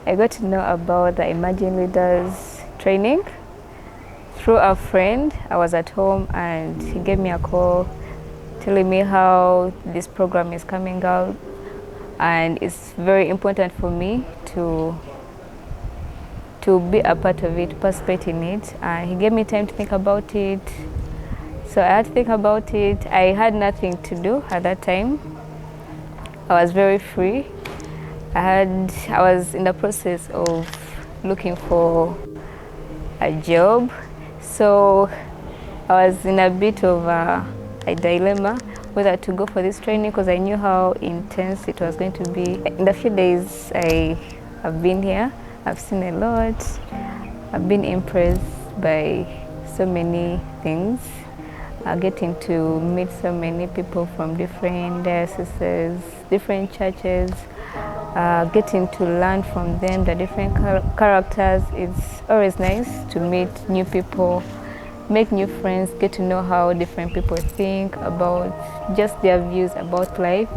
I got to know about the Emerging Leaders training through a friend. I was at home and he gave me a call telling me how this program is coming out, and it's very important for me to be a part of it, participate in it. He gave me time to think about it. So I had to think about it. I had nothing to do at that time. I was very free. I was in the process of looking for a job. So I was in a bit of a dilemma whether to go for this training, because I knew how intense it was going to be. In the few days I have been here, I've seen a lot. I've been impressed by so many things. Getting to meet so many people from different dioceses, different churches, getting to learn from them, the different characters. It's always nice to meet new people, make new friends, get to know how different people think about just their views about life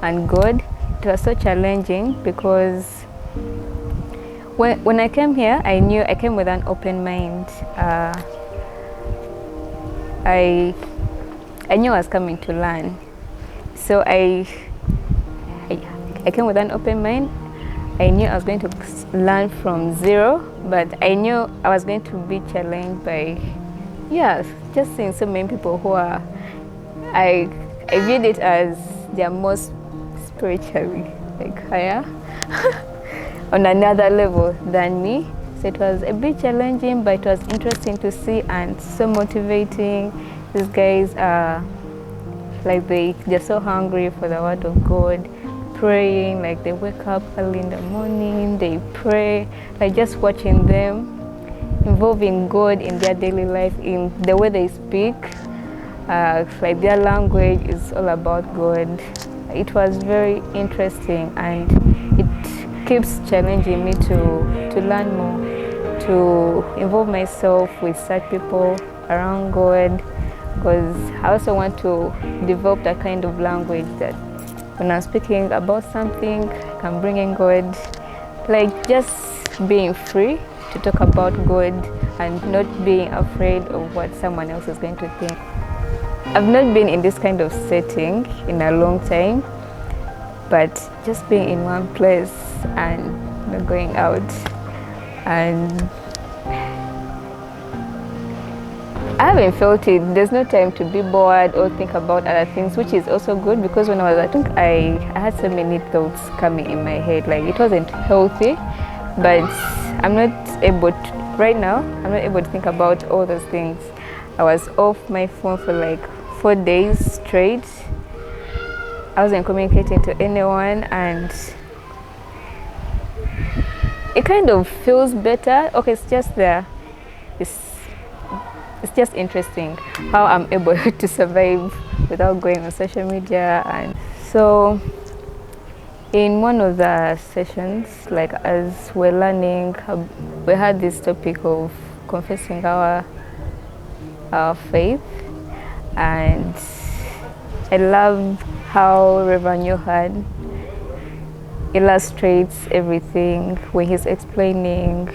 and God. It was so challenging because when I came here, I knew I came with an open mind. I knew I was coming to learn. So I came with an open mind. I knew I was going to learn from zero, but I knew I was going to be challenged by, just seeing so many people who are, I viewed it as they are most spiritually higher on another level than me. So it was a bit challenging, but it was interesting to see and so motivating. These guys are they're so hungry for the word of God, praying, they wake up early in the morning, they pray. Just watching them involving God in their daily life, in the way they speak, their language is all about God. It was very interesting, and it keeps challenging me to learn more, to involve myself with such people around God, because I also want to develop that kind of language that when I'm speaking about something, I can bring in God, just being free to talk about God and not being afraid of what someone else is going to think. I've not been in this kind of setting in a long time, but just being in one place and not going out, and I haven't felt it. There's no time to be bored or think about other things, which is also good, because when I was at home, I had so many thoughts coming in my head. It wasn't healthy, but I'm not able to, right now, I'm not able to think about all those things. I was off my phone for 4 days straight. I wasn't communicating to anyone, and it kind of feels better. Okay, it's just there. It's just interesting how I'm able to survive without going on social media. And so in one of the sessions, as we're learning, we had this topic of confessing our faith, and I love how Reverend Johan illustrates everything when he's explaining.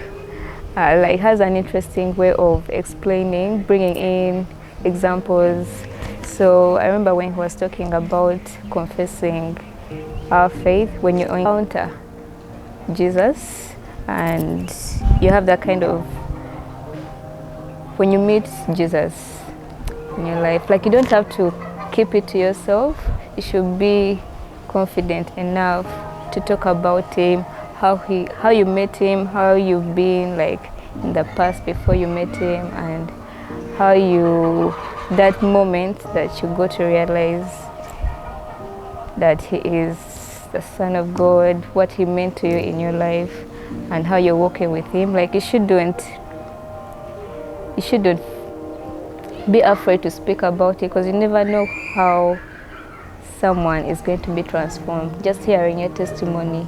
Has an interesting way of explaining, bringing in examples. So I remember when he was talking about confessing our faith, when you encounter Jesus and you have that kind of, when you meet Jesus in your life, you don't have to keep it to yourself. You should be confident enough to talk about him, how you met him, how you've been in the past before you met him, and how that moment that you got to realize that he is the Son of God, what he meant to you in your life, and how you're walking with him. You shouldn't be afraid to speak about it, because you never know how someone is going to be transformed just hearing your testimony.